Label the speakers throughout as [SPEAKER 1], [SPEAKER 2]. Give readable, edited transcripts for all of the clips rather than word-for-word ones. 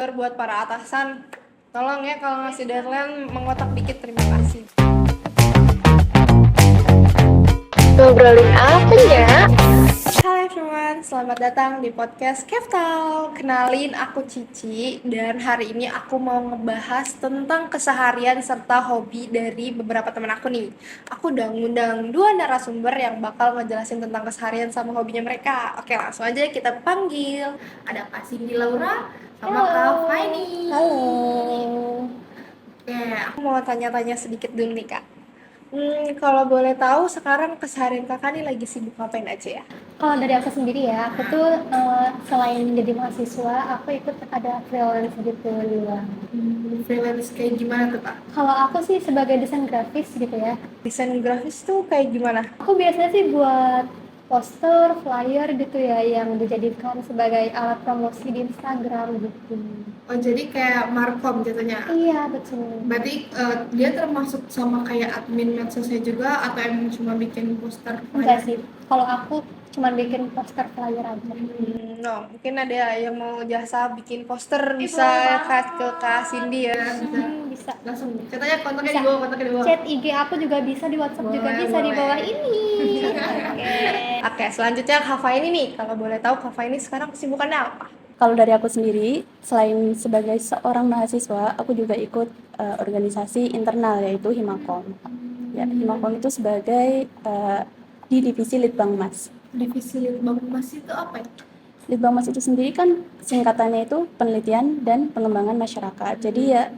[SPEAKER 1] Buat para atasan, tolong ya kalau ngasih deadline mengotak dikit, terima kasih.
[SPEAKER 2] Ngobrolin apa ya?
[SPEAKER 1] Halo everyone, selamat datang di podcast Keftal. Kenalin, aku Cici dan hari ini aku mau ngebahas tentang keseharian serta hobi dari beberapa teman aku nih. Aku udah ngundang 2 narasumber yang bakal ngejelasin tentang keseharian sama hobinya mereka. Oke, langsung aja kita panggil. Ada Kak Cindy Laura sama Kak Faini.
[SPEAKER 2] Halo.
[SPEAKER 1] Oke, aku mau tanya-tanya sedikit dulu nih Kak. Kalau boleh tahu sekarang keseharian kakak nih lagi sibuk ngapain aja ya?
[SPEAKER 2] Kalau dari aku sendiri ya, aku tuh selain jadi mahasiswa, aku ikut ada freelance gitu di luar.
[SPEAKER 1] Freelance kayak gimana tuh Kak?
[SPEAKER 2] Kalau aku sih sebagai desain grafis gitu ya,
[SPEAKER 1] Desain grafis tuh kayak gimana?
[SPEAKER 2] aku biasanya sih buat poster, flyer gitu ya, yang dijadikan sebagai alat promosi di Instagram gitu.
[SPEAKER 1] Oh jadi kayak markom jatuhnya.
[SPEAKER 2] Iya, betul.
[SPEAKER 1] Berarti dia termasuk sama kayak admin medsosnya juga atau emang cuma bikin poster
[SPEAKER 2] Enggak
[SPEAKER 1] flyer?
[SPEAKER 2] sih, kalau aku cuma bikin poster flyer aja.
[SPEAKER 1] No, mungkin ada yang mau jasa bikin poster bisa
[SPEAKER 2] boleh
[SPEAKER 1] cut ke Kak Cindy ya.
[SPEAKER 2] Bisa.
[SPEAKER 1] Langsung katanya kontaknya
[SPEAKER 2] Bisa.
[SPEAKER 1] di bawah, kontaknya di bawah.
[SPEAKER 2] Chat IG aku juga bisa, di WhatsApp juga
[SPEAKER 1] Boleh,
[SPEAKER 2] bisa di
[SPEAKER 1] boleh.
[SPEAKER 2] bawah ini. Oke.
[SPEAKER 1] Oke, selanjutnya Kak Fa ini nih. Kalau boleh tahu Kak Fa ini sekarang kesibukannya apa?
[SPEAKER 3] Kalau dari aku sendiri, selain sebagai seorang mahasiswa, aku juga ikut organisasi internal yaitu Himakom. Ya, Himakom itu sebagai di divisi Litbangmas.
[SPEAKER 1] Divisi Litbang Mas itu apa ya?
[SPEAKER 3] Litbangmas itu sendiri kan singkatannya itu penelitian dan pengembangan masyarakat. Jadi ya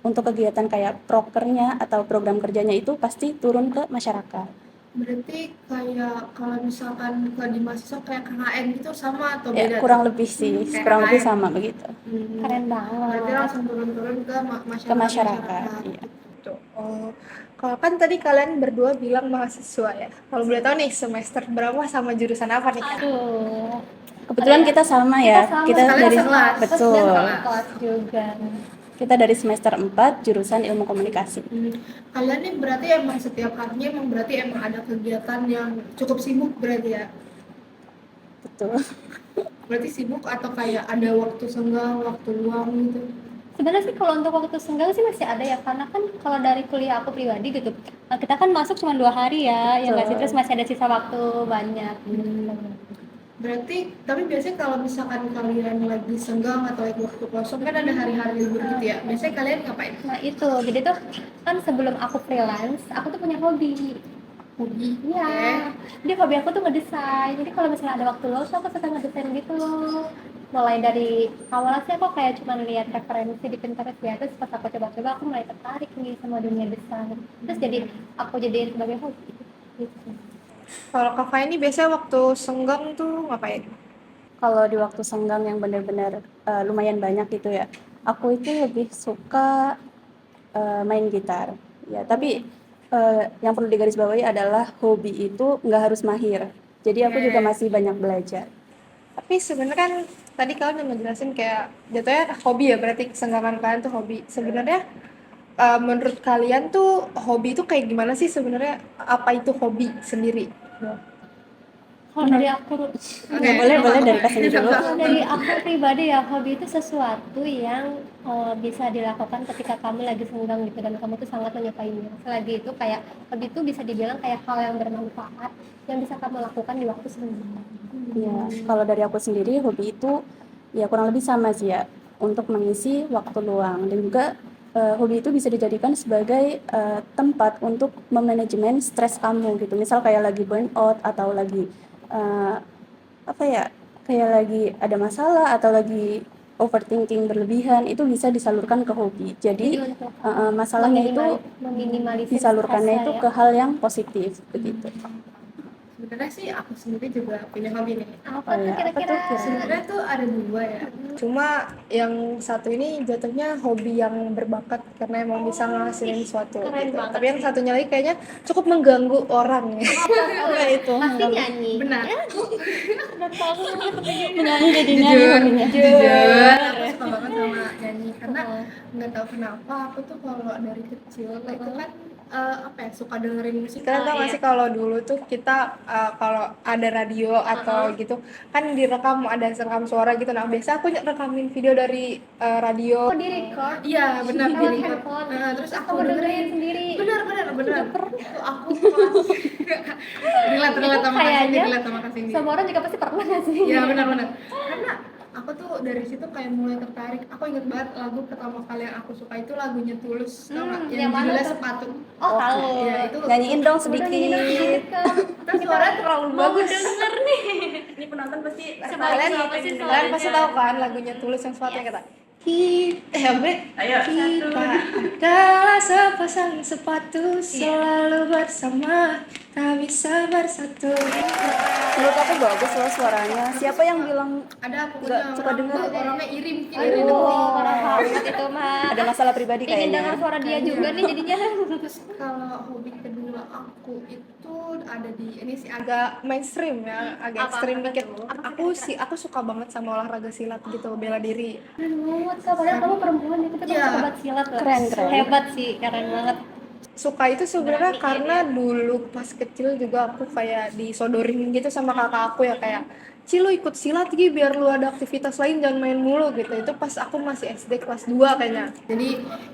[SPEAKER 3] untuk kegiatan kayak prokernya atau program kerjanya itu pasti turun ke masyarakat.
[SPEAKER 1] Berarti kayak kalau misalkan ke di mahasiswa kayak KKN gitu sama atau
[SPEAKER 3] Ya,
[SPEAKER 1] beda?
[SPEAKER 3] kurang
[SPEAKER 1] tuh?
[SPEAKER 3] lebih sih,
[SPEAKER 1] Kayak
[SPEAKER 3] kurang lebih
[SPEAKER 1] KKN.
[SPEAKER 3] sama begitu.
[SPEAKER 2] Keren
[SPEAKER 1] Berarti
[SPEAKER 2] banget.
[SPEAKER 1] langsung turun-turun ke
[SPEAKER 3] Ke masyarakat, iya.
[SPEAKER 1] Gitu. Oh, kalau kan tadi kalian berdua bilang mahasiswa ya. Kalau boleh tahu nih semester berapa sama jurusan apa nih Kak?
[SPEAKER 2] Aduh.
[SPEAKER 3] Kebetulan kita sama ya. Kita
[SPEAKER 1] Sekalian
[SPEAKER 3] dari
[SPEAKER 1] sekelas.
[SPEAKER 3] betul.
[SPEAKER 2] Dan kelas juga.
[SPEAKER 3] Kita dari semester 4 jurusan Ilmu Komunikasi.
[SPEAKER 1] Kalian nih berarti emang setiap harinya emang ada kegiatan yang cukup sibuk berarti ya?
[SPEAKER 3] Betul.
[SPEAKER 1] Berarti sibuk atau kayak ada waktu senggang, waktu luang gitu?
[SPEAKER 2] Sebenarnya sih kalau untuk waktu senggang sih masih ada ya, karena kan kalau dari kuliah aku pribadi gitu, kita kan masuk cuma 2 hari ya, yang nggak sih, terus masih ada sisa waktu banyak.
[SPEAKER 1] Berarti, tapi biasanya kalau misalkan kalian lagi senggang atau lagi waktu kosong kan ada hari-hari libur gitu ya. Biasanya kalian ngapain?
[SPEAKER 2] Nah itu, jadi tuh kan sebelum aku freelance, aku tuh punya hobi.
[SPEAKER 1] Hobi.
[SPEAKER 2] Iya, jadi hobi aku tuh ngedesain. Jadi kalau misalnya ada waktu luang, tuh aku suka ngedesain gitu loh. Mulai dari awalnya sih aku kayak cuma lihat referensi di Pinterest ya, terus pas aku coba-coba aku mulai tertarik nih sama dunia desain. Terus jadi aku jadiin sebagai hobi gitu.
[SPEAKER 1] Kalau Kak Fai ini biasanya waktu senggang tuh ngapain?
[SPEAKER 3] Kalau di waktu senggang yang benar-benar lumayan banyak gitu ya, aku itu lebih suka main gitar. Ya, tapi yang perlu digarisbawahi adalah hobi itu nggak harus mahir. Jadi aku juga masih banyak belajar.
[SPEAKER 1] Tapi sebenarnya kan tadi kalian udah ngejelasin kayak jatuhnya hobi ya, berarti kesenggangan kalian tuh hobi. Sebenarnya menurut kalian tuh hobi itu kayak gimana sih sebenarnya? Apa itu hobi sendiri?
[SPEAKER 2] Kalau dari aku,
[SPEAKER 3] Boleh dari kasih dulu.
[SPEAKER 2] kalau dari aku pribadi ya, hobi itu sesuatu yang bisa dilakukan ketika kamu lagi senggang gitu dan kamu tuh sangat menyukainya. Selagi itu kayak hobi itu bisa dibilang kayak hal yang bermanfaat yang bisa kamu lakukan di waktu senggang.
[SPEAKER 3] Ya, kalau dari aku sendiri hobi itu ya kurang lebih sama sih ya, untuk mengisi waktu luang, dan juga hobi itu bisa dijadikan sebagai tempat untuk memanajemen stres kamu gitu. Misal kayak lagi burnout atau lagi apa ya, kayak lagi ada masalah atau lagi overthinking berlebihan, itu bisa disalurkan ke hobi. Jadi
[SPEAKER 2] untuk
[SPEAKER 3] masalahnya itu
[SPEAKER 2] meminimalisir
[SPEAKER 3] disalurkannya
[SPEAKER 2] stresnya
[SPEAKER 3] itu
[SPEAKER 2] ya.
[SPEAKER 3] ke hal yang positif begitu.
[SPEAKER 1] Sebenarnya sih aku sendiri juga punya hobi nih.
[SPEAKER 2] Apa tuh
[SPEAKER 3] ya,
[SPEAKER 2] kira-kira?
[SPEAKER 1] Sebenarnya tuh ada 2 ya. Cuma yang satu ini jatuhnya hobi yang berbakat karena emang bisa ngasilin sesuatu gitu. Tapi yang satunya lagi kayaknya cukup mengganggu orang ya.
[SPEAKER 3] Apa itu?
[SPEAKER 2] Pasti nyanyi.
[SPEAKER 1] Benar.
[SPEAKER 3] Menyanyi jadinya hobinya.
[SPEAKER 1] Jujur, aku suka banget sama nyanyi karena
[SPEAKER 2] Heeh.
[SPEAKER 1] nggak tahu kenapa aku tuh kalau dari kecil itu kan apa ya, suka dengerin musik.
[SPEAKER 2] Ah,
[SPEAKER 1] Kalian tau nggak
[SPEAKER 2] iya.
[SPEAKER 1] sih kalau dulu tuh kita kalau ada radio atau gitu kan direkam, ada rekam suara gitu. Nah biasa aku rekamin video dari radio.
[SPEAKER 2] Oh, di record
[SPEAKER 1] Iya benar, di
[SPEAKER 2] lewat
[SPEAKER 1] record.
[SPEAKER 2] handphone.
[SPEAKER 1] Nah, terus
[SPEAKER 2] Terus
[SPEAKER 1] aku
[SPEAKER 2] kamu dengerin sendiri.
[SPEAKER 1] benar.
[SPEAKER 2] Juga pernah.
[SPEAKER 1] Itu aku kelas relate
[SPEAKER 2] Itu
[SPEAKER 1] sama Kak Cindy,
[SPEAKER 2] kayaknya
[SPEAKER 1] relate sama Kak Cindy.
[SPEAKER 2] semua orang juga pasti pernah nggak sih?
[SPEAKER 1] Iya benar. Karena aku tuh dari situ kayak mulai tertarik. Aku inget banget lagu pertama kali yang aku suka itu lagunya Tulus, tau nggak?
[SPEAKER 2] yang mana
[SPEAKER 1] judulnya
[SPEAKER 2] tuh?
[SPEAKER 1] Sepatu.
[SPEAKER 2] Oh, tahu.
[SPEAKER 1] Iya itu.
[SPEAKER 3] Nyanyiin dong
[SPEAKER 2] Udah nyanyiin
[SPEAKER 3] sedikit.
[SPEAKER 2] Kak.
[SPEAKER 1] Terus suaranya terlalu
[SPEAKER 2] Mau
[SPEAKER 1] bagus.
[SPEAKER 2] denger nih.
[SPEAKER 3] Ini penonton pasti
[SPEAKER 1] Kalian
[SPEAKER 2] apa sih
[SPEAKER 1] kalian pasti
[SPEAKER 2] suaranya?
[SPEAKER 1] tahu kan lagunya Tulus yang sepatu yang kata
[SPEAKER 3] Ayo.
[SPEAKER 1] kita adalah sepasang sepatu selalu bersama, tak bisa bersatu.
[SPEAKER 3] Menurut aku bagus loh suaranya. Siapa yang bilang
[SPEAKER 1] Ada
[SPEAKER 3] Nggak
[SPEAKER 1] pokoknya
[SPEAKER 3] suka denger.
[SPEAKER 1] orangnya iri mungkin.
[SPEAKER 2] Parah banget itu mah.
[SPEAKER 3] ada masalah pribadi
[SPEAKER 2] Ingin
[SPEAKER 3] kayaknya?
[SPEAKER 2] dengar suara dia juga nih jadinya.
[SPEAKER 1] Terus kalau hobi kedua aku itu ada di ini sih agak mainstream ya, agak ekstrim dikit. Aku suka banget sama olahraga silat gitu, bela diri.
[SPEAKER 2] Keren banget Kak, padahal kamu perempuan itu kamu
[SPEAKER 1] Iya.
[SPEAKER 2] suka banget silat loh.
[SPEAKER 3] Keren.
[SPEAKER 2] Hebat sih, keren banget.
[SPEAKER 1] Suka itu sebenarnya karena dulu pas kecil juga aku kayak disodorin gitu sama kakak aku ya, kayak Ci lu ikut silat Gi biar lu ada aktivitas lain, jangan main mulu gitu. Itu pas aku masih SD kelas 2 kayaknya. Jadi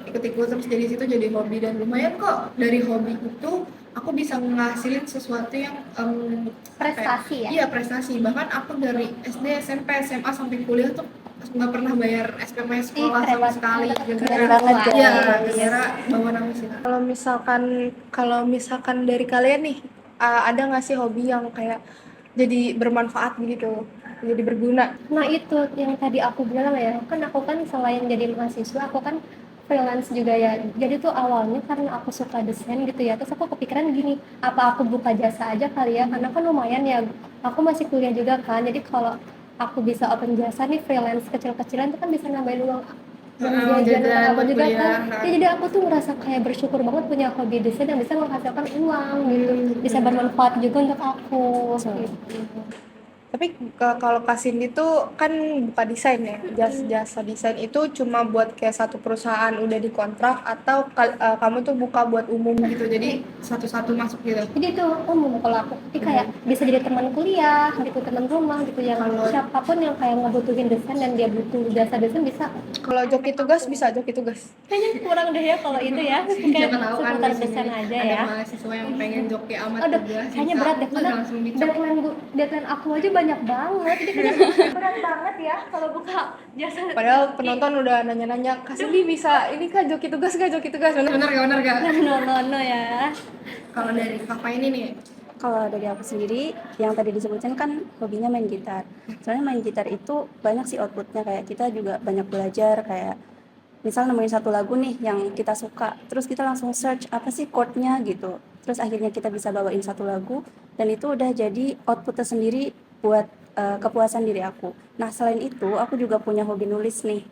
[SPEAKER 1] ikut-ikut terus jadi situ jadi hobi, dan lumayan kok dari hobi itu aku bisa ngasilin sesuatu yang
[SPEAKER 2] Prestasi ya?
[SPEAKER 1] Iya prestasi. Bahkan aku dari SD, SMP, SMA sampai kuliah tuh nggak pernah bayar SPP sekolah
[SPEAKER 2] keren
[SPEAKER 1] sama
[SPEAKER 2] banget.
[SPEAKER 1] sekali.
[SPEAKER 3] Keren banget,
[SPEAKER 1] Iya,
[SPEAKER 3] guys.
[SPEAKER 1] gara-gara bawa nama silat. Kalau misalkan dari kalian nih, ada nggak sih hobi yang kayak jadi bermanfaat gitu, jadi berguna?
[SPEAKER 2] Nah itu yang tadi aku bilang ya, kan aku kan selain jadi mahasiswa, aku kan freelance juga ya. Jadi tuh awalnya karena aku suka desain gitu ya, terus aku kepikiran gini, apa aku buka jasa aja kali ya, karena kan lumayan ya, aku masih kuliah juga kan, jadi kalau aku bisa open jasa nih freelance kecil-kecilan tuh kan bisa nambahin uang dan jajan untuk aku juga kan. Ya, jadi aku tuh ngerasa kayak bersyukur banget punya hobi desain yang bisa menghasilkan uang gitu, bisa bermanfaat juga untuk aku gitu.
[SPEAKER 1] Tapi kalau Kak Cindy tuh kan buka desain ya, jasa desain itu cuma buat kayak satu perusahaan udah dikontrak, atau kamu tuh buka buat umum gitu, jadi satu-satu masuk gitu?
[SPEAKER 2] Jadi itu umum kalau aku, jadi kayak bisa jadi teman kuliah gitu, teman rumah gitu, yang siapapun yang kayak ngebutuhin desain dan dia butuh jasa desain bisa.
[SPEAKER 1] Kalau joki tugas bisa joki tugas?
[SPEAKER 2] Kayaknya kurang deh ya kalau itu ya, kayak
[SPEAKER 1] Siapa tahu kan
[SPEAKER 2] seputar
[SPEAKER 1] di sini
[SPEAKER 2] desain aja
[SPEAKER 1] ada
[SPEAKER 2] ya.
[SPEAKER 1] mahasiswa yang pengen joki amat
[SPEAKER 2] Aduh,
[SPEAKER 1] tugas,
[SPEAKER 2] kayaknya
[SPEAKER 1] bisa.
[SPEAKER 2] berat deh karena
[SPEAKER 1] Langsung dicok.
[SPEAKER 2] deadline aku aja banyak banget, jadi kayaknya berat banget ya kalau buka jasa.
[SPEAKER 1] Padahal penonton udah nanya-nanya, Kak Cindy bisa ini Kak joki tugas gak? Bener gak?
[SPEAKER 2] No ya.
[SPEAKER 1] Kalau dari kakak ini nih,
[SPEAKER 3] Kalau dari aku sendiri, yang tadi disebutin kan hobinya main gitar. Soalnya main gitar itu banyak sih outputnya, kayak kita juga banyak belajar, kayak misal nemuin satu lagu nih yang kita suka, terus kita langsung search apa sih chordnya gitu. Terus akhirnya kita bisa bawain satu lagu, dan itu udah jadi output tersendiri buat kepuasan diri aku. Nah selain itu, aku juga punya hobi nulis nih.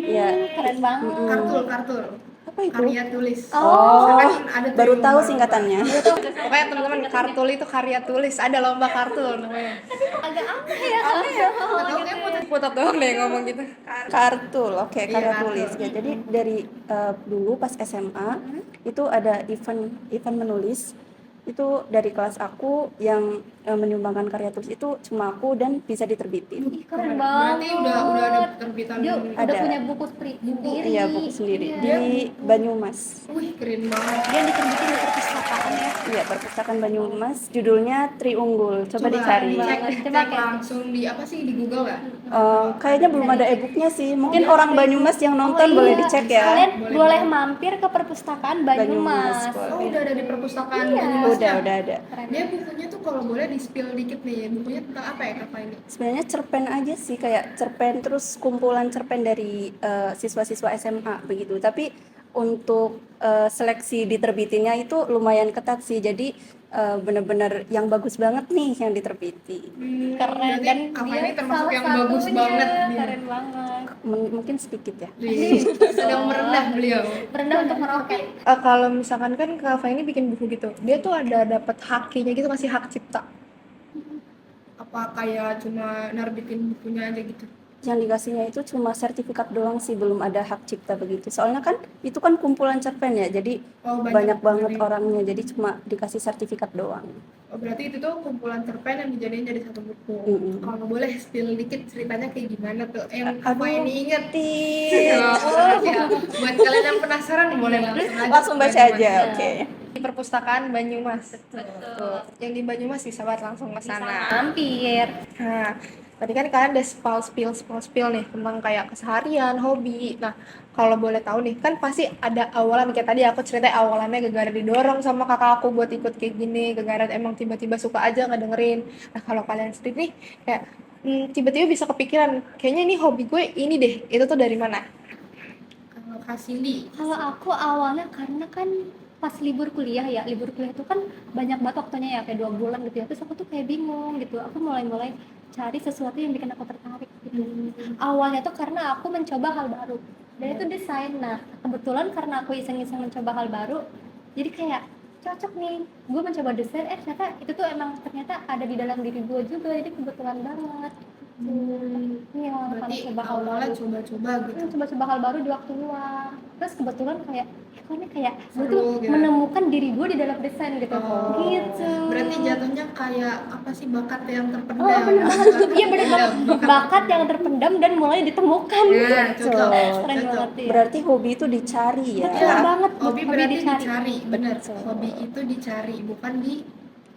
[SPEAKER 3] Ya,
[SPEAKER 2] Keren banget.
[SPEAKER 1] kartul.
[SPEAKER 3] apa itu?
[SPEAKER 1] Karya tulis.
[SPEAKER 3] Oh,
[SPEAKER 1] Kan ada tuh
[SPEAKER 3] baru tahu
[SPEAKER 1] lomba-lomba.
[SPEAKER 3] singkatannya.
[SPEAKER 1] Pokoknya teman-teman, kartul itu karya tulis, ada lomba kartul namanya.
[SPEAKER 2] Agak aneh ya.
[SPEAKER 1] Nggak tahu kayak putat doang deh ngomong gitu.
[SPEAKER 3] Kartul, oke,
[SPEAKER 1] Iya,
[SPEAKER 3] karya
[SPEAKER 1] kartul.
[SPEAKER 3] tulis ya. Jadi dari dulu pas SMA itu ada event menulis, itu dari kelas aku yang menyumbangkan karya tulis itu cuma aku dan bisa diterbitin.
[SPEAKER 2] Ih, keren banget.
[SPEAKER 1] Berarti udah ada terbitan.
[SPEAKER 2] Dia
[SPEAKER 3] Ada.
[SPEAKER 2] udah punya buku sendiri.
[SPEAKER 3] Iya, buku sendiri
[SPEAKER 2] Iya.
[SPEAKER 3] di Banyumas.
[SPEAKER 1] Wih keren banget.
[SPEAKER 2] Dia diterbitin di perpustakaan ya.
[SPEAKER 3] Iya, perpustakaan Banyumas, judulnya Triunggul. Coba dicari.
[SPEAKER 1] Cek langsung di apa sih, di Google nggak?
[SPEAKER 3] Kayaknya belum ada e-booknya sih. Mungkin orang Banyumas yang nonton boleh dicek ya.
[SPEAKER 2] Kalian boleh mampir ke perpustakaan Banyumas.
[SPEAKER 3] boleh.
[SPEAKER 1] Oh udah ada di perpustakaan
[SPEAKER 2] Iya.
[SPEAKER 1] Banyumas ya?
[SPEAKER 3] Udah ada.
[SPEAKER 1] Dia bukunya tuh kalau boleh di spill dikit nih, bukunya tentang apa ya kakak ini?
[SPEAKER 3] Sebenarnya cerpen aja sih, kayak cerpen terus kumpulan cerpen dari siswa-siswa SMA begitu. Tapi untuk seleksi diterbitinnya itu lumayan ketat sih. Jadi bener-bener yang bagus banget nih yang diterbiti.
[SPEAKER 2] Keren,
[SPEAKER 1] Berarti
[SPEAKER 2] dan
[SPEAKER 1] kakak
[SPEAKER 2] dia
[SPEAKER 1] ini termasuk
[SPEAKER 2] salah
[SPEAKER 1] yang bagus
[SPEAKER 2] satunya.
[SPEAKER 1] banget dia.
[SPEAKER 2] Keren banget.
[SPEAKER 3] Mungkin sedikit ya.
[SPEAKER 1] Sedang merendah beliau.
[SPEAKER 2] Rendah untuk meroket.
[SPEAKER 1] Kalau misalkan kan kakak ini bikin buku gitu, dia tuh ada dapat haknya gitu, masih hak cipta. Apa kayak cuma nerbitin bukunya aja gitu?
[SPEAKER 3] yang dikasihnya itu cuma sertifikat doang sih, belum ada hak cipta begitu. Soalnya kan itu kan kumpulan cerpen ya, jadi
[SPEAKER 1] Oh,
[SPEAKER 3] banyak banget
[SPEAKER 1] dari-
[SPEAKER 3] orangnya, jadi cuma dikasih sertifikat doang.
[SPEAKER 1] Oh, berarti itu tuh kumpulan cerpen yang dijadiin jadi satu buku.
[SPEAKER 3] Mm-mm.
[SPEAKER 1] Kalau boleh spill dikit ceritanya kayak gimana tuh? Yang apa
[SPEAKER 3] Aduh,
[SPEAKER 1] ini
[SPEAKER 3] Tit.
[SPEAKER 1] Oh, ya. Buat kalian yang penasaran boleh langsung aja.
[SPEAKER 3] Langsung
[SPEAKER 1] ke
[SPEAKER 3] baca
[SPEAKER 1] Banyumas.
[SPEAKER 3] aja, oke.
[SPEAKER 1] Di perpustakaan Banyumas.
[SPEAKER 2] Betul.
[SPEAKER 1] Tuh. Yang di Banyumas bisa banget langsung ke sana.
[SPEAKER 2] Mampir.
[SPEAKER 1] Nah, tadi kan kalian udah spill nih tentang kayak keseharian, hobi. Nah, kalau boleh tahu nih, kan pasti ada awalan kayak tadi aku ceritain awalannya gara-gara didorong sama kakak aku buat ikut kayak gini, gara-gara emang tiba-tiba suka aja ngedengerin. Nah, kalau kalian sendiri nih kayak tiba-tiba bisa kepikiran, kayaknya ini hobi gue ini deh. Itu tuh dari mana? Kalau Kak Cindy,
[SPEAKER 2] Kalau aku awalnya karena kan pas libur kuliah itu kan banyak banget waktunya ya, kayak 2 bulan gitu ya, terus aku tuh kayak bingung gitu, aku mulai cari sesuatu yang bikin aku tertarik gitu. Awalnya tuh karena aku mencoba hal baru, dan itu desain. Nah, kebetulan karena aku iseng-iseng mencoba hal baru, jadi kayak cocok nih, gue mencoba desain, ternyata itu tuh emang ternyata ada di dalam diri gue juga, jadi kebetulan banget. Iya, karena
[SPEAKER 1] berarti
[SPEAKER 2] coba hal
[SPEAKER 1] awalnya
[SPEAKER 2] baru.
[SPEAKER 1] coba-coba gitu.
[SPEAKER 2] Coba-coba hal baru di waktu luang, terus kebetulan kayak kok ini kayak gue
[SPEAKER 1] Seru
[SPEAKER 2] tuh
[SPEAKER 1] gitu.
[SPEAKER 2] menemukan diri gue di dalam desain gitu.
[SPEAKER 1] Oh,
[SPEAKER 2] Gitu.
[SPEAKER 1] berarti jatuhnya kayak apa sih bakat yang terpendam?
[SPEAKER 2] Oh, bener banget. Iya, bener banget.
[SPEAKER 1] Bakat.
[SPEAKER 2] Bakat yang terpendam dan mulai ditemukan.
[SPEAKER 1] Ya, cocok.
[SPEAKER 2] Keren
[SPEAKER 1] Cocok.
[SPEAKER 2] banget ya.
[SPEAKER 3] Berarti hobi itu dicari ya.
[SPEAKER 2] Betul banget,
[SPEAKER 1] Hobi
[SPEAKER 2] hobi
[SPEAKER 1] berarti
[SPEAKER 2] dicari.
[SPEAKER 1] dicari, bener.
[SPEAKER 3] Betul.
[SPEAKER 1] Hobi itu dicari, bukan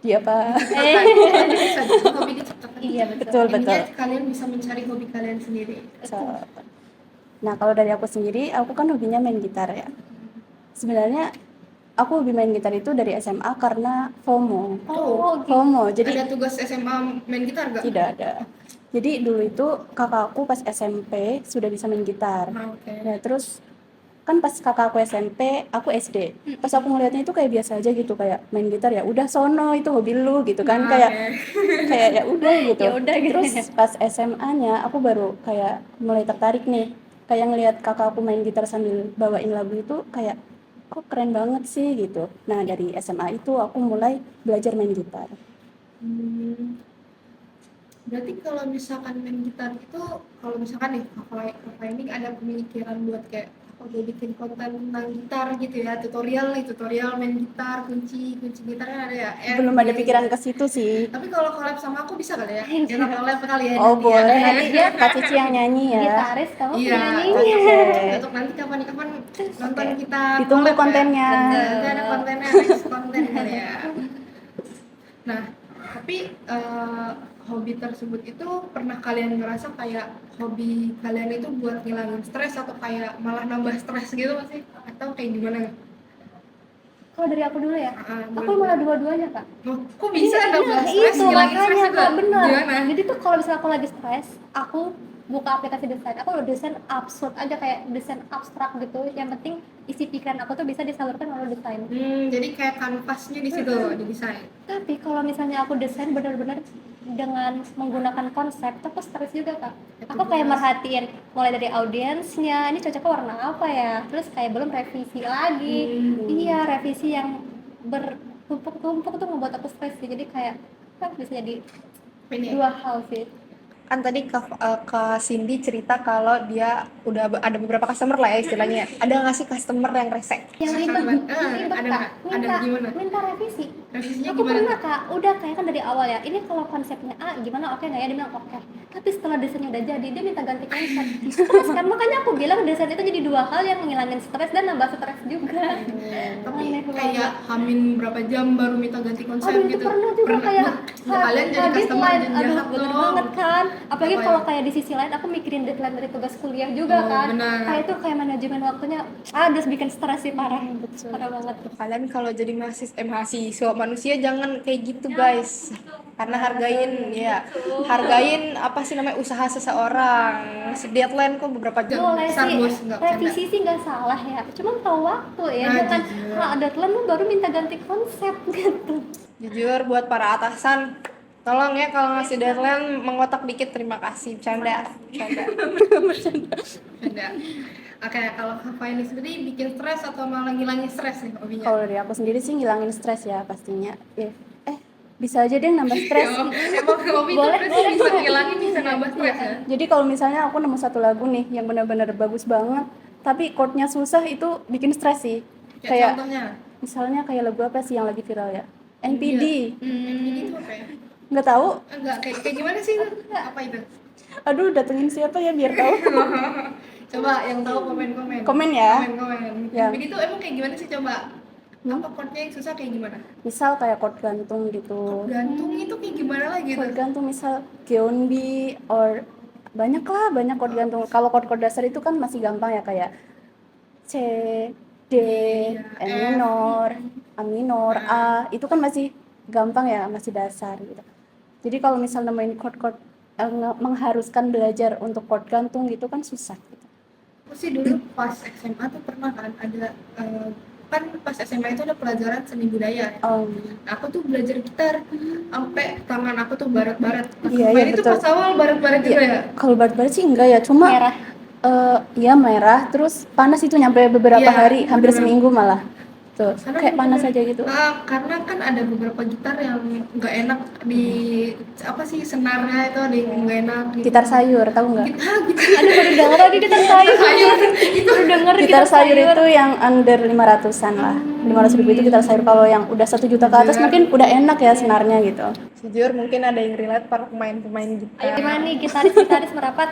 [SPEAKER 3] Dia apa?
[SPEAKER 1] diciptakan. Bisa juga hobi diciptakan.
[SPEAKER 2] Iya,
[SPEAKER 3] Betul,
[SPEAKER 2] betul.
[SPEAKER 3] betul.
[SPEAKER 1] Intinya kalian bisa mencari hobi kalian sendiri.
[SPEAKER 3] So, nah, kalau dari aku sendiri, aku kan hobinya main gitar ya. Sebenarnya aku hobi main gitar itu dari SMA karena FOMO.
[SPEAKER 2] Oh, gitu.
[SPEAKER 3] FOMO. Jadi
[SPEAKER 1] Ada tugas SMA main gitar gak?
[SPEAKER 3] tidak ada. Jadi dulu itu kakakku pas SMP sudah bisa main gitar.
[SPEAKER 1] Nah, oke.
[SPEAKER 3] Ya, terus kan pas kakak aku SMP, aku SD. Pas aku ngeliatnya itu kayak biasa aja gitu, kayak main gitar ya udah sono, itu hobi lu gitu kan,
[SPEAKER 1] Nah,
[SPEAKER 3] kayak
[SPEAKER 1] oke.
[SPEAKER 3] kayak ya udah gitu.
[SPEAKER 2] Ya udah gitu.
[SPEAKER 3] Terus pas SMA-nya aku baru kayak mulai tertarik nih. Kayak ngelihat kakak aku main gitar sambil bawain lagu itu kayak kok keren banget sih gitu. Nah, dari SMA itu aku mulai belajar main gitar.
[SPEAKER 1] Hmm, berarti kalau misalkan main gitar itu, kalau misalkan nih kakak ini ada pemikiran buat kayak apa gue bikin konten tentang gitar gitu ya, tutorial main gitar, kunci gitar kan ada ya.
[SPEAKER 3] Belum ada pikiran ke situ sih.
[SPEAKER 1] Tapi kalau collab sama aku bisa kali ya? Kita collab kali ya
[SPEAKER 3] Oh,
[SPEAKER 1] nanti
[SPEAKER 3] boleh.
[SPEAKER 1] ya.
[SPEAKER 3] Nanti dia Kak Cici yang nyanyi ya.
[SPEAKER 2] Gitaris, kamu
[SPEAKER 1] Iya,
[SPEAKER 2] penyanyi.
[SPEAKER 1] untuk nanti kapan-kapan nonton kita
[SPEAKER 3] Ditunggu
[SPEAKER 1] collab
[SPEAKER 3] kontennya.
[SPEAKER 1] ya. Nanti ada kontennya, next konten kali ya. Nah, tapi hobi tersebut itu pernah kalian ngerasa kayak hobi kalian itu buat ngilangin stres atau kayak malah nambah stres gitu nggak sih? Atau kayak gimana?
[SPEAKER 2] Kalau dari aku dulu ya, aku
[SPEAKER 1] boleh.
[SPEAKER 2] malah dua-duanya kak.
[SPEAKER 1] Oh, kok bisa nambah
[SPEAKER 2] Nah,
[SPEAKER 1] stres,
[SPEAKER 2] itu
[SPEAKER 1] ngilangin stres
[SPEAKER 2] makanya
[SPEAKER 1] juga?
[SPEAKER 2] kak, bener.
[SPEAKER 1] Gimana?
[SPEAKER 2] Jadi tuh kalau misalnya aku lagi stres, aku buka aplikasi desain, aku udah desain absurd aja, kayak desain abstrak gitu, yang penting isi pikiran aku tuh bisa disalurkan melalui desain.
[SPEAKER 1] Jadi kayak kanvasnya di situ di desain.
[SPEAKER 2] Tapi kalau misalnya aku desain benar-benar dengan menggunakan konsep, tuh aku stres juga kak. Aku kayak merhatiin mulai dari audiensnya, ini cocoknya warna apa ya, terus kayak belum revisi lagi. Iya, revisi yang bertumpuk-tumpuk tuh ngebuat aku stres sih, jadi kayak bisa jadi
[SPEAKER 1] Ini
[SPEAKER 2] dua hal sih.
[SPEAKER 1] kan tadi ke Cindy cerita kalau dia udah ada beberapa customer lah ya istilahnya. Ada nggak sih customer yang resek?
[SPEAKER 2] Yang ribet
[SPEAKER 1] ada
[SPEAKER 2] kak,
[SPEAKER 1] nggak? Ada gimana?
[SPEAKER 2] minta revisi.
[SPEAKER 1] Revisinya
[SPEAKER 2] Aku
[SPEAKER 1] gimana?
[SPEAKER 2] pernah kak, udah kayak kan dari awal ya, ini kalau konsepnya A gimana, oke nggak ya, dia bilang oke, tapi setelah desainnya udah jadi dia minta ganti konsep. Terus kan makanya aku bilang desain itu jadi dua hal yang ngilangin stres dan nambah stres juga.
[SPEAKER 1] Tapi
[SPEAKER 2] Aneh
[SPEAKER 1] kayak
[SPEAKER 2] banget.
[SPEAKER 1] hamin berapa jam baru minta ganti konsep
[SPEAKER 2] Aduh, itu
[SPEAKER 1] gitu.
[SPEAKER 2] pernah juga kayak
[SPEAKER 1] Ya, kalian jadi customer
[SPEAKER 2] deadline.
[SPEAKER 1] dan
[SPEAKER 2] Aduh,
[SPEAKER 1] jahat
[SPEAKER 2] bener
[SPEAKER 1] dong.
[SPEAKER 2] banget kan, apalagi
[SPEAKER 1] Apa
[SPEAKER 2] kalau
[SPEAKER 1] ya?
[SPEAKER 2] kayak di sisi lain aku mikirin deadline dari tugas kuliah juga
[SPEAKER 1] Oh,
[SPEAKER 2] kan.
[SPEAKER 1] benar.
[SPEAKER 2] Kayak itu kayak manajemen waktunya udah bikin stres sih, parah. Parah banget.
[SPEAKER 1] Kalian kalau jadi mahasiswa manusia jangan kayak gitu guys, karena hargain apa sih namanya usaha seseorang. Deadline kok beberapa jam
[SPEAKER 2] Boleh
[SPEAKER 1] besar
[SPEAKER 2] sih,
[SPEAKER 1] bos, nggak bercanda.
[SPEAKER 2] revisi sih nggak salah ya, cuman tahu waktu ya,
[SPEAKER 1] Nah,
[SPEAKER 2] jangan
[SPEAKER 1] jujur.
[SPEAKER 2] deadline lu baru minta ganti konsep gitu.
[SPEAKER 1] Jujur buat para atasan, tolong ya kalau ngasih deadline mengotak dikit, terima kasih. Bercanda. Oke, kalau Kak ini sendiri bikin stres atau malah ngilangin stres nih hobinya?
[SPEAKER 3] Kalau dari aku sendiri sih ngilangin stres ya pastinya. bisa aja deh nambah stres.
[SPEAKER 1] Emang hobi itu
[SPEAKER 2] Boleh,
[SPEAKER 1] berarti
[SPEAKER 2] boleh,
[SPEAKER 1] bisa
[SPEAKER 2] boleh.
[SPEAKER 1] ngilangin, bisa nambah stres ya.
[SPEAKER 3] Jadi kalau misalnya aku nemu satu lagu nih yang benar-benar bagus banget, tapi chordnya susah, itu bikin stres sih.
[SPEAKER 1] Kayak
[SPEAKER 3] Kayak
[SPEAKER 1] contohnya
[SPEAKER 3] misalnya kayak lagu apa sih yang lagi viral ya?
[SPEAKER 1] India.
[SPEAKER 3] NPD.
[SPEAKER 1] NPD itu apa ya?
[SPEAKER 3] Nggak tahu?
[SPEAKER 1] Enggak, kayak gimana sih itu? Apa itu?
[SPEAKER 3] Aduh, datengin siapa ya biar tahu.
[SPEAKER 1] Coba yang tahu komen-komen.
[SPEAKER 3] Komen ya.
[SPEAKER 1] Komen-komen.
[SPEAKER 3] Ya.
[SPEAKER 1] NPD itu emang kayak gimana sih, coba? Apa chordnya yang susah kayak gimana?
[SPEAKER 3] Misal kayak chord gantung gitu.
[SPEAKER 1] Gantung itu kayak gimana lagi tuh?
[SPEAKER 3] Chord gantung misal Geonbi or banyak lah, banyak chord gantung. Kalau chord-chord dasar itu kan masih gampang ya, kayak C, D,
[SPEAKER 1] Iya,
[SPEAKER 3] E
[SPEAKER 1] F.
[SPEAKER 3] minor, A minor, A, itu kan masih gampang ya, masih dasar gitu. Jadi kalau misal nemuin chord-chord yang mengharuskan belajar untuk chord gantung gitu kan susah gitu.
[SPEAKER 1] Aku sih dulu pas SMA tuh pernah kan ada kan pas SMA itu ada pelajaran seni budaya. Aku tuh belajar gitar sampai tangan aku tuh baret-baret.
[SPEAKER 3] Iya,
[SPEAKER 1] Main itu
[SPEAKER 3] betul.
[SPEAKER 1] pas awal baret-baret juga ya.
[SPEAKER 3] Kalau baret-baret sih enggak ya, cuma
[SPEAKER 2] Merah.
[SPEAKER 3] iya merah, terus panas itu nyampe beberapa
[SPEAKER 1] Iya,
[SPEAKER 3] hari, hampir
[SPEAKER 1] bener.
[SPEAKER 3] seminggu malah. Tuh,
[SPEAKER 1] Karena
[SPEAKER 3] kayak panas
[SPEAKER 1] bener.
[SPEAKER 3] aja gitu.
[SPEAKER 1] Karena kan ada beberapa gitar yang nggak enak di apa sih senarnya itu ada yang nggak enak. Gitu.
[SPEAKER 3] Gitar sayur, tahu nggak?
[SPEAKER 1] Gitar,
[SPEAKER 2] Aduh, baru denger tadi gitar sayur.
[SPEAKER 1] itu
[SPEAKER 2] Baru denger
[SPEAKER 3] Gitar sayur itu yang under 500-an lah. 500.000 itu gitar sayur. Kalau yang udah 1 juta ke atas mungkin udah enak ya senarnya gitu.
[SPEAKER 1] jujur mungkin ada yang relate para pemain-pemain gitar.
[SPEAKER 2] Ayo gimana nih gitaris merapat.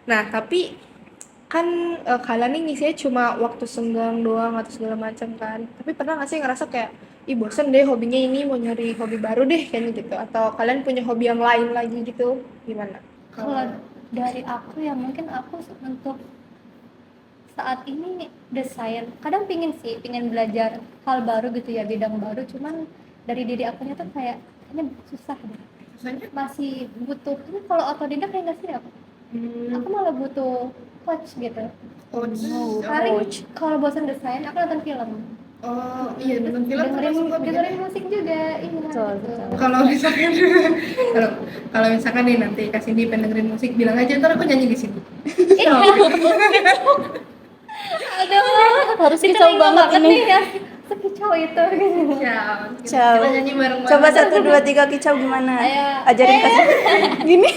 [SPEAKER 1] Nah, tapi kan kalian nih ngisinya cuma waktu senggang doang atau segala macam kan. Tapi pernah nggak sih ngerasa kayak, ih bosen deh hobinya ini, mau nyari hobi baru deh kayaknya gitu. Atau kalian punya hobi yang lain lagi gitu? Gimana?
[SPEAKER 2] Kalau dari aku ya mungkin aku untuk saat ini desain. Kadang pingin belajar hal baru gitu ya, bidang baru. Cuman dari diri akunya tuh kayaknya susah deh.
[SPEAKER 1] Misalnya?
[SPEAKER 2] Masih butuh. Ini kalau otodidak kayak nggak sih aku? Aku malah butuh coach gitu.
[SPEAKER 1] Coach.
[SPEAKER 2] Paling kalau bosan desain aku nonton film.
[SPEAKER 1] Oh iya, nonton film termasuk hobi.
[SPEAKER 2] dengerin musik juga, iya.
[SPEAKER 3] Betul,
[SPEAKER 2] gitu.
[SPEAKER 3] betul.
[SPEAKER 1] Kalau misalkan kalau misalkan nih nanti kasih di pengen dengerin musik, bilang aja ntar aku nyanyi di sini.
[SPEAKER 2] Aduh,
[SPEAKER 3] Harus
[SPEAKER 2] itu
[SPEAKER 3] kicau
[SPEAKER 2] ringan
[SPEAKER 3] banget ini.
[SPEAKER 2] nih ya. Sekicau itu.
[SPEAKER 1] Ciao.
[SPEAKER 3] Ciao.
[SPEAKER 1] Kita nyanyi bareng-bareng.
[SPEAKER 3] Coba 1, 2, 3 kicau gimana?
[SPEAKER 2] Ayo.
[SPEAKER 3] Ajarin kasih. Gini.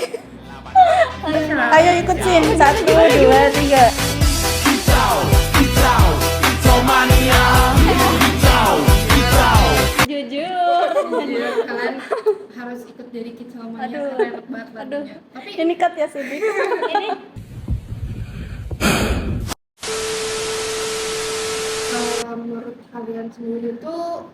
[SPEAKER 3] Ayo ikutin. 1, 2, 3.
[SPEAKER 2] Jujur.
[SPEAKER 1] Iya, kalian harus ikut jadi kicau mania
[SPEAKER 2] Aduh.
[SPEAKER 1] karena enak banget lagunya. Tapi
[SPEAKER 3] Ini cut ya Sidi.
[SPEAKER 2] Ini
[SPEAKER 1] kalau menurut kalian sendiri tuh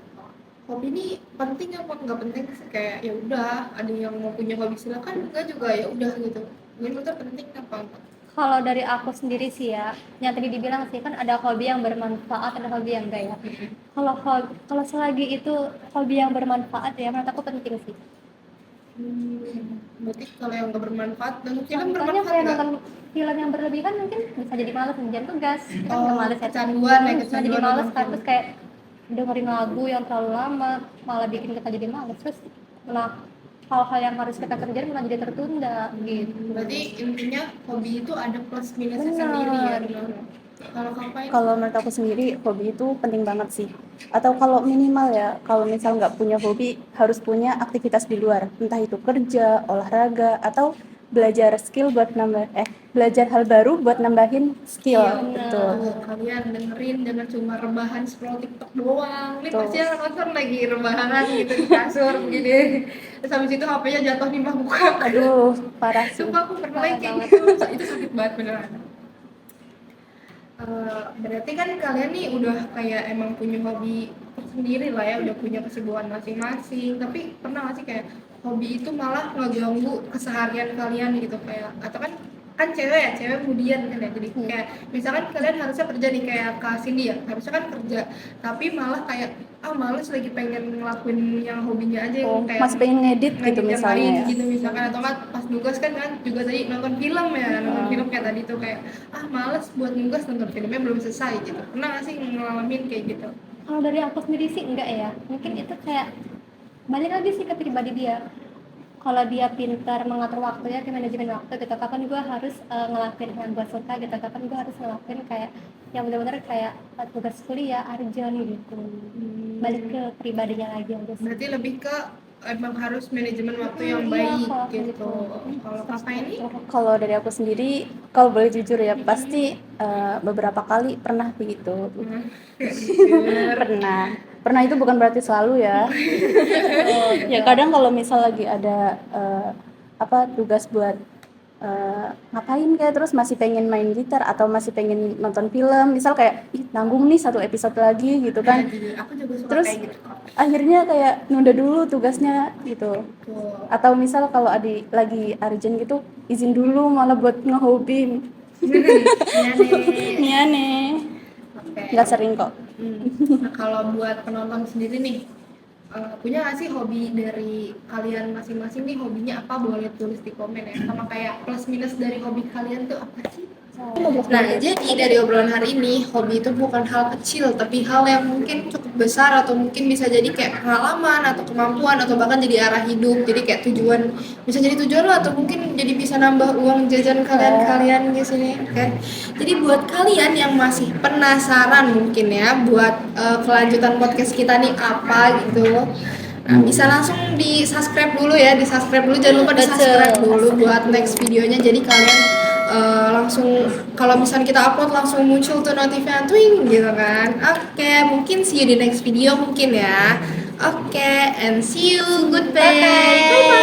[SPEAKER 1] hobi ini penting apa nggak penting sih? Kayak ya udah, ada yang mau punya hobi silakan, enggak juga ya udah gitu. Menurut tuh penting apa enggak?
[SPEAKER 2] kalau dari aku sendiri sih ya, yang tadi dibilang sih kan ada hobi yang bermanfaat, ada hobi yang enggak ya. Kalau selagi itu hobi yang bermanfaat ya menurut aku penting sih.
[SPEAKER 1] Berarti kalau yang nggak bermanfaat, dan film
[SPEAKER 2] Contohnya
[SPEAKER 1] bermanfaat
[SPEAKER 2] kayak
[SPEAKER 1] nggak?
[SPEAKER 2] nonton film yang berlebihan mungkin bisa jadi malas ngerjain tugas. Kan
[SPEAKER 1] Oh,
[SPEAKER 2] udah malas ya.
[SPEAKER 1] kecanduan ya,
[SPEAKER 2] Bisa jadi
[SPEAKER 1] kecanduan
[SPEAKER 2] malas
[SPEAKER 1] nonton
[SPEAKER 2] kan,
[SPEAKER 1] film.
[SPEAKER 2] terus kayak dengerin lagu yang terlalu lama malah bikin kita jadi malas. Terus malah hal-hal yang harus kita kerjain malah jadi tertunda gitu.
[SPEAKER 1] Berarti intinya hobi itu ada plus minusnya
[SPEAKER 2] Benar.
[SPEAKER 1] sendiri ya. Kalau ngapain?
[SPEAKER 3] Kalau menurut aku sendiri hobi itu penting banget sih. Atau kalau minimal ya, kalau misal nggak punya hobi harus punya aktivitas di luar, entah itu kerja, olahraga, atau belajar skill buat belajar hal baru buat nambahin skill.
[SPEAKER 2] Iya,
[SPEAKER 3] Betul.
[SPEAKER 1] Tuh, kalian dengerin jangan cuma rebahan scroll TikTok doang. Ini
[SPEAKER 3] Tuh.
[SPEAKER 1] pasti yang nonton lagi rebahan gitu di kasur begini. Terus habis itu HP-nya jatuh di muka.
[SPEAKER 3] Aduh, parah sih.
[SPEAKER 1] Sumpah aku pernah
[SPEAKER 2] Parah
[SPEAKER 1] kayak
[SPEAKER 2] banget.
[SPEAKER 1] gitu. Itu sakit banget beneran. Berarti kan kalian nih udah kayak emang punya hobi sendiri lah ya, udah punya kesibukan masing-masing. Tapi pernah nggak sih kayak hobi itu malah ngeganggu keseharian kalian gitu, kayak atau kan cewek ya, cewek kemudian kan ya, jadi kayak misalkan kalian harusnya kerja nih kayak Kak Cindy ya, harusnya kan kerja tapi malah kayak males lagi pengen ngelakuin yang hobinya aja yang kayak
[SPEAKER 3] Masih pengen ngedit gitu
[SPEAKER 1] ngedit yang
[SPEAKER 3] misalnya
[SPEAKER 1] lain
[SPEAKER 3] ya.
[SPEAKER 1] gitu misalkan, atau nggak pas nugas kan juga tadi nonton film ya, nonton film kayak tadi tuh kayak males buat nugas, nonton filmnya belum selesai gitu. Pernah nggak sih ngalamin kayak gitu?
[SPEAKER 2] Kalau dari aku sendiri sih enggak ya. Mungkin itu kayak balik lagi sih ke pribadi dia. Kalau dia pintar mengatur waktunya, ke manajemen waktu gitu, kapan gue harus ngelakuin yang gue suka gitu, kapan gue harus ngelakuin kayak yang benar-benar kayak tugas kuliah urgent gitu. Balik ke pribadinya lagi aja sih.
[SPEAKER 1] Berarti lebih ke emang harus manajemen waktu yang
[SPEAKER 2] Iya,
[SPEAKER 1] baik
[SPEAKER 2] kalau kayak
[SPEAKER 1] gitu. Kalau kakak ini?
[SPEAKER 3] Kalau dari aku sendiri, kalau boleh jujur ya, pasti beberapa kali pernah begitu. Pernah itu bukan berarti selalu ya. Ya kadang kalau misal lagi ada tugas buat ngapain kayak, terus masih pengen main gitar atau masih pengen nonton film, misal kayak nanggung nih 1 episode lagi gitu kan.
[SPEAKER 1] Aku juga suka
[SPEAKER 3] Terus
[SPEAKER 1] kayak gitu kok.
[SPEAKER 3] akhirnya kayak nunda dulu tugasnya gitu.
[SPEAKER 1] Tuh.
[SPEAKER 3] Atau misal kalau adik lagi urgent gitu, izin dulu malah buat ngehobi.
[SPEAKER 1] Iya nih.
[SPEAKER 3] Ini aneh.
[SPEAKER 1] Oke.
[SPEAKER 3] Nggak sering kok.
[SPEAKER 1] Nah, kalau buat penonton sendiri nih, punya nggak sih hobi dari kalian masing-masing nih, hobinya apa? Boleh tulis di komen ya. Sama kayak plus minus dari hobi kalian tuh apa sih? Nah, jadi dari obrolan hari ini, hobi itu bukan hal kecil, tapi hal yang mungkin cukup besar atau mungkin bisa jadi kayak pengalaman atau kemampuan atau bahkan jadi arah hidup. Jadi kayak tujuan, bisa jadi tujuan lo atau mungkin jadi bisa nambah uang jajan kalian di sini. Oke. Jadi buat kalian yang masih penasaran mungkin ya buat kelanjutan podcast kita nih apa gitu. Nah, bisa langsung di subscribe dulu ya, jangan lupa di subscribe dulu buat next videonya. Jadi kalian langsung kalau misalnya kita upload langsung muncul tuh notifnya twing gitu kan. Oke, mungkin see you di next video mungkin ya. Oke, and see you, goodbye. Bye.